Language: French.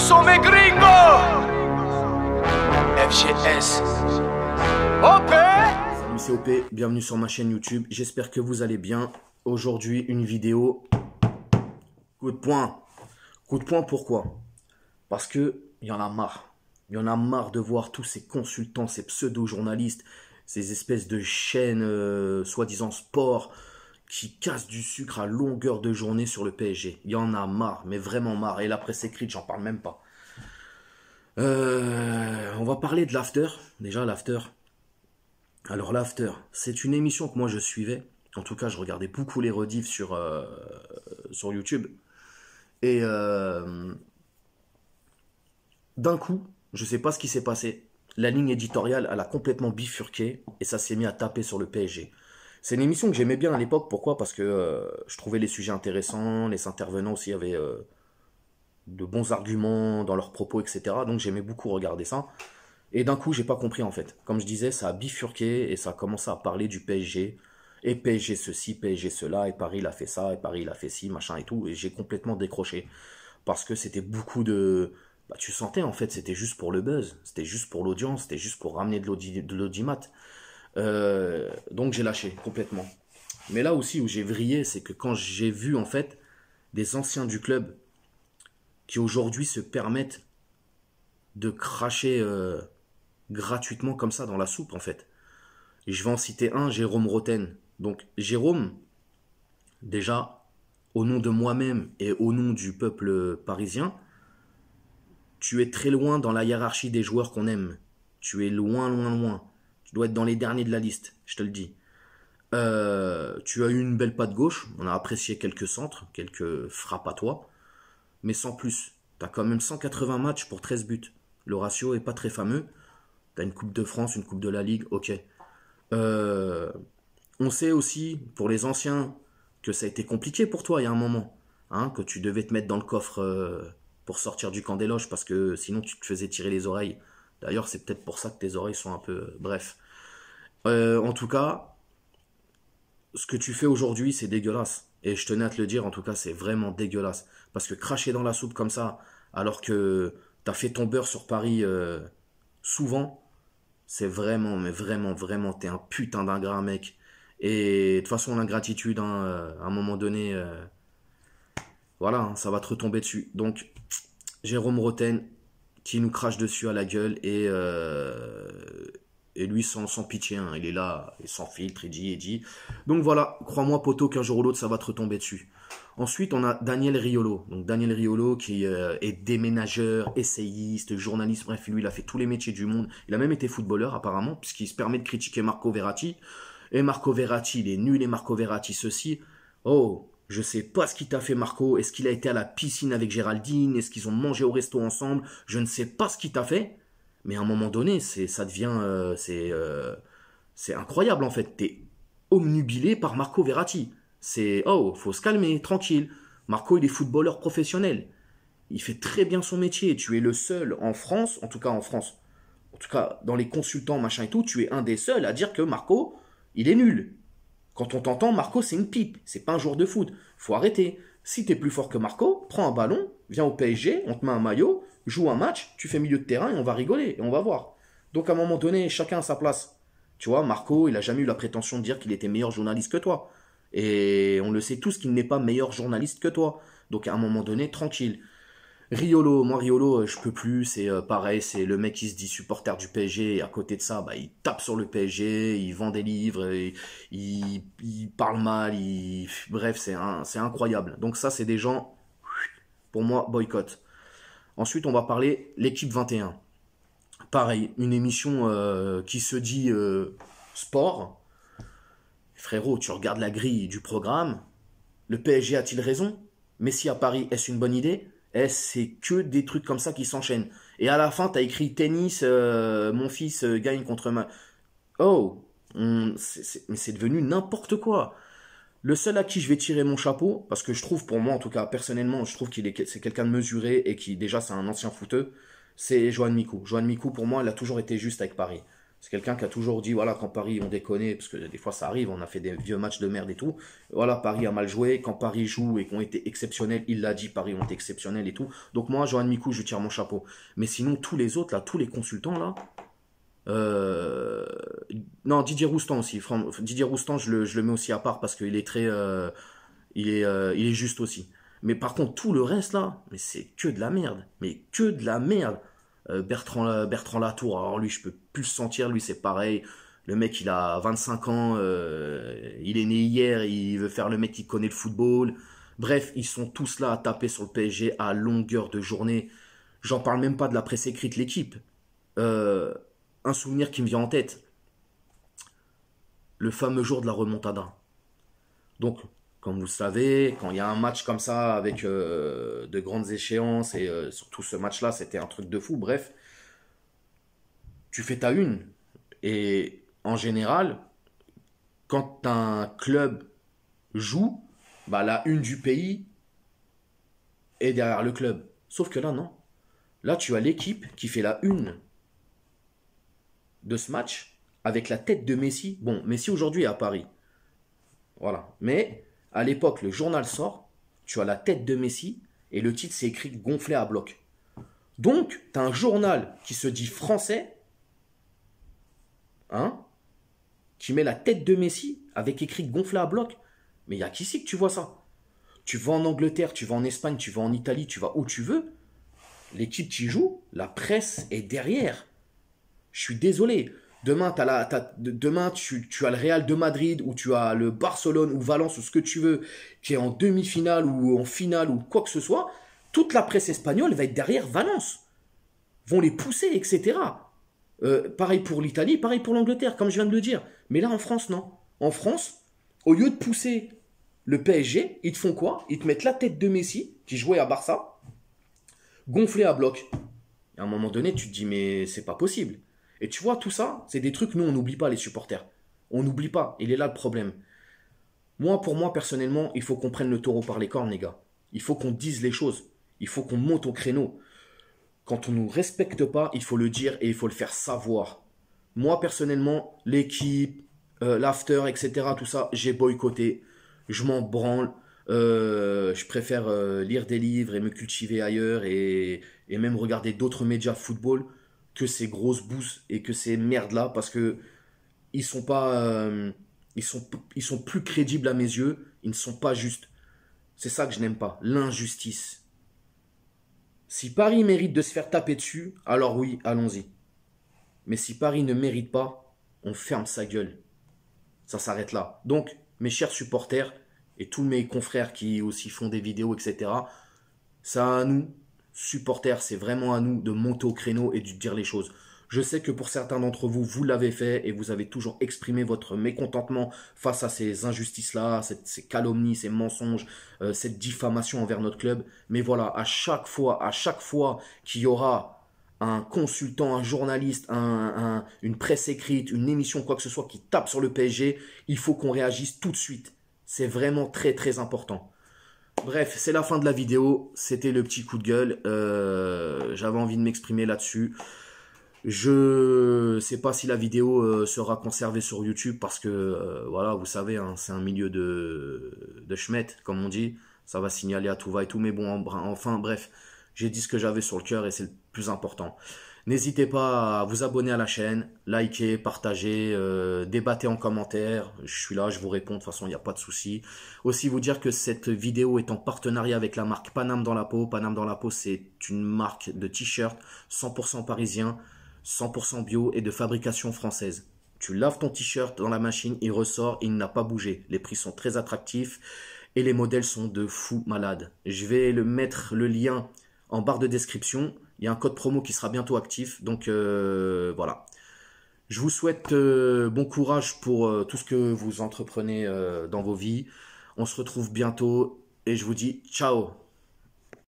Consommé gringo. FGS. OP. Salut, c'est OP, bienvenue sur ma chaîne YouTube. J'espère que vous allez bien. Aujourd'hui, une vidéo coup de poing. Coup de poing, pourquoi? Parce que il y en a marre. Il y en a marre de voir tous ces consultants, ces pseudo-journalistes, ces espèces de chaînes soi-disant sport qui cassent du sucre à longueur de journée sur le PSG. Il y en a marre, mais vraiment marre. Et la presse écrite, j'en parle même pas. On va parler de l'after. Déjà, l'after. Alors, l'after, c'est une émission que moi je suivais. En tout cas, je regardais beaucoup les rediffs sur YouTube. Et d'un coup, je sais pas ce qui s'est passé. La ligne éditoriale, elle a complètement bifurqué et ça s'est mis à taper sur le PSG. C'est une émission que j'aimais bien à l'époque. Pourquoi? Parce que je trouvais les sujets intéressants, les intervenants aussi avaient de bons arguments dans leurs propos, etc. Donc j'aimais beaucoup regarder ça. Et d'un coup, j'ai pas compris en fait. Comme je disais, ça a bifurqué et ça a commencé à parler du PSG. Et PSG ceci, PSG cela, et Paris il a fait ça, et Paris il a fait ci, machin et tout. Et j'ai complètement décroché. Parce que c'était beaucoup de... Bah, tu sentais en fait, c'était juste pour le buzz, c'était juste pour l'audience, c'était juste pour ramener de l'audimat. Donc j'ai lâché complètement. Mais là aussi où j'ai vrillé, c'est que quand j'ai vu en fait des anciens du club qui aujourd'hui se permettent de cracher gratuitement comme ça dans la soupe en fait. Et je vais en citer un, Jérôme Roten. Donc Jérôme, déjà, au nom de moi-même et au nom du peuple parisien, tu es très loin dans la hiérarchie des joueurs qu'on aime. Tu es loin, loin, loin. Tu dois être dans les derniers de la liste, je te le dis. Tu as eu une belle patte gauche. On a apprécié quelques centres, quelques frappes à toi. Mais sans plus. Tu as quand même 180 matchs pour 13 buts. Le ratio est pas très fameux. Tu as une Coupe de France, une Coupe de la Ligue, ok. On sait aussi, pour les anciens, que ça a été compliqué pour toi il y a un moment. Hein, que tu devais te mettre dans le coffre pour sortir du camp des loges parce que sinon tu te faisais tirer les oreilles. D'ailleurs, c'est peut-être pour ça que tes oreilles sont un peu... Bref. En tout cas, ce que tu fais aujourd'hui, c'est dégueulasse. Et je tenais à te le dire, en tout cas, c'est vraiment dégueulasse. Parce que cracher dans la soupe comme ça, alors que t'as fait ton beurre sur Paris souvent, c'est vraiment, mais vraiment, vraiment, t'es un putain d'ingrat, mec. Et de toute façon, l'ingratitude, hein, à un moment donné, voilà, hein, ça va te retomber dessus. Donc, Jérôme Roten, qui nous crache dessus à la gueule, et lui sans pitié, hein, il est là, il sans filtre, il dit. Donc voilà, crois-moi, poteau, qu'un jour ou l'autre, ça va te retomber dessus. Ensuite, on a Daniel Riolo. Donc Daniel Riolo qui est déménageur, essayiste, journaliste, bref, lui, il a fait tous les métiers du monde. Il a même été footballeur, apparemment, puisqu'il se permet de critiquer Marco Verratti. Et Marco Verratti, il est nul, et Marco Verratti, ceci. Oh, je sais pas ce qu'il t'a fait, Marco. Est-ce qu'il a été à la piscine avec Géraldine? Est-ce qu'ils ont mangé au resto ensemble? Je ne sais pas ce qu'il t'a fait. Mais à un moment donné, ça devient... c'est incroyable, en fait. T'es omnubilé par Marco Verratti. C'est... Oh, faut se calmer, tranquille. Marco, il est footballeur professionnel. Il fait très bien son métier. Tu es le seul en France, en tout cas en France, en tout cas dans les consultants, machin et tout, tu es un des seuls à dire que Marco, il est nul. Quand on t'entend, Marco, c'est une pipe. C'est pas un joueur de foot. Faut arrêter. Si t'es plus fort que Marco, prends un ballon, viens au PSG, on te met un maillot, joue un match, tu fais milieu de terrain et on va rigoler et on va voir. Donc à un moment donné, chacun a sa place. Tu vois, Marco, il a jamais eu la prétention de dire qu'il était meilleur journaliste que toi. Et on le sait tous qu'il n'est pas meilleur journaliste que toi. Donc à un moment donné, tranquille. Riolo, moi Riolo, je peux plus, c'est pareil, c'est le mec qui se dit supporter du PSG et à côté de ça, bah, il tape sur le PSG, il vend des livres, il parle mal, bref, c'est incroyable. Donc ça, c'est des gens, pour moi, boycott. Ensuite, on va parler l'équipe 21. Pareil, une émission qui se dit sport. Frérot, tu regardes la grille du programme, le PSG a-t-il raison? Messi à Paris, est-ce une bonne idée? C'est que des trucs comme ça qui s'enchaînent. Et à la fin, t'as écrit tennis, mon fils gagne contre ma... Oh, mais c'est devenu n'importe quoi. Le seul à qui je vais tirer mon chapeau, parce que je trouve, pour moi en tout cas, personnellement, je trouve c'est quelqu'un de mesuré et qui déjà c'est un ancien footeux, c'est Johan Mikou. Johan Mikou, pour moi, il a toujours été juste avec Paris. C'est quelqu'un qui a toujours dit, voilà, quand Paris, on déconne, parce que des fois ça arrive, on a fait des vieux matchs de merde et tout. Voilà, Paris a mal joué. Quand Paris joue et qu'on été exceptionnels, il l'a dit, Paris ont été exceptionnels et tout. Donc moi, Johan Mikou, je lui tire mon chapeau. Mais sinon, tous les autres, là, tous les consultants, là, non, Didier Roustan aussi. Didier Roustan, je le mets aussi à part parce qu'il est très, il est juste aussi. Mais par contre, tout le reste là, mais c'est que de la merde. Mais que de la merde. Bertrand Latour, alors lui, je peux plus le sentir. Lui, c'est pareil. Le mec, il a 25 ans. Il est né hier. Il veut faire le mec qui connaît le football. Bref, ils sont tous là à taper sur le PSG à longueur de journée. J'en parle même pas de la presse écrite, l'équipe. Un souvenir qui me vient en tête. Le fameux jour de la remontada. Donc, comme vous le savez, quand il y a un match comme ça avec de grandes échéances, et surtout ce match-là, c'était un truc de fou, bref, tu fais ta une. Et en général, quand un club joue, bah, la une du pays est derrière le club. Sauf que là, non. Là, tu as l'équipe qui fait la une de ce match avec la tête de Messi. Bon, Messi aujourd'hui est à Paris. Voilà. Mais à l'époque, le journal sort, tu as la tête de Messi et le titre c'est écrit gonflé à bloc. Donc, tu as un journal qui se dit français, hein, qui met la tête de Messi avec écrit gonflé à bloc. Mais il y a qu'ici que tu vois ça. Tu vas en Angleterre, tu vas en Espagne, tu vas en Italie, tu vas où tu veux. L'équipe qui joue, la presse est derrière. Je suis désolé. Demain, demain tu as le Real de Madrid ou tu as le Barcelone ou Valence ou ce que tu veux qui est en demi-finale ou en finale ou quoi que ce soit. Toute la presse espagnole va être derrière Valence. Vont les pousser, etc. Pareil pour l'Italie, pareil pour l'Angleterre, comme je viens de le dire. Mais là, en France, non. En France, au lieu de pousser le PSG, ils te font quoi? Ils te mettent la tête de Messi, qui jouait à Barça, gonflé à bloc. Et à un moment donné, tu te dis, mais c'est pas possible. Et tu vois, tout ça, c'est des trucs, nous, on n'oublie pas les supporters. On n'oublie pas. Il est là le problème. Moi, pour moi, personnellement, il faut qu'on prenne le taureau par les cornes, les gars. Il faut qu'on dise les choses. Il faut qu'on monte au créneau. Quand on ne nous respecte pas, il faut le dire et il faut le faire savoir. Moi, personnellement, l'équipe, l'after, etc., tout ça, j'ai boycotté. Je m'en branle. Je préfère lire des livres et me cultiver ailleurs et même regarder d'autres médias football que ces grosses bouses et que ces merdes-là parce que ils sont pas, ils sont plus crédibles à mes yeux. Ils ne sont pas justes. C'est ça que je n'aime pas, l'injustice. Si Paris mérite de se faire taper dessus, alors oui, allons-y. Mais si Paris ne mérite pas, on ferme sa gueule. Ça s'arrête là. Donc, mes chers supporters et tous mes confrères qui aussi font des vidéos, etc., ça à nous, supporters, c'est vraiment à nous de monter au créneau et de dire les choses. Je sais que pour certains d'entre vous, vous l'avez fait et vous avez toujours exprimé votre mécontentement face à ces injustices-là, ces calomnies, ces mensonges, cette diffamation envers notre club. Mais voilà, à chaque fois qu'il y aura un consultant, un journaliste, une presse écrite, une émission, quoi que ce soit qui tape sur le PSG, il faut qu'on réagisse tout de suite. C'est vraiment très très important. Bref, c'est la fin de la vidéo. C'était le petit coup de gueule. J'avais envie de m'exprimer là-dessus. Je sais pas si la vidéo sera conservée sur YouTube parce que, voilà, vous savez, hein, c'est un milieu de schmettes, comme on dit. Ça va signaler à tout va et tout. Mais bon, enfin, bref, j'ai dit ce que j'avais sur le cœur et c'est le plus important. N'hésitez pas à vous abonner à la chaîne, liker, partager, débattez en commentaire. Je suis là, je vous réponds, de toute façon, il n'y a pas de souci. Aussi vous dire que cette vidéo est en partenariat avec la marque Paname dans la peau. Paname dans la peau, c'est une marque de t-shirt 100% parisien, 100% bio et de fabrication française. Tu laves ton t-shirt dans la machine, il ressort, il n'a pas bougé. Les prix sont très attractifs et les modèles sont de fou malade. Je vais mettre le lien en barre de description. Il y a un code promo qui sera bientôt actif. Donc voilà. Je vous souhaite bon courage pour tout ce que vous entreprenez dans vos vies. On se retrouve bientôt et je vous dis ciao.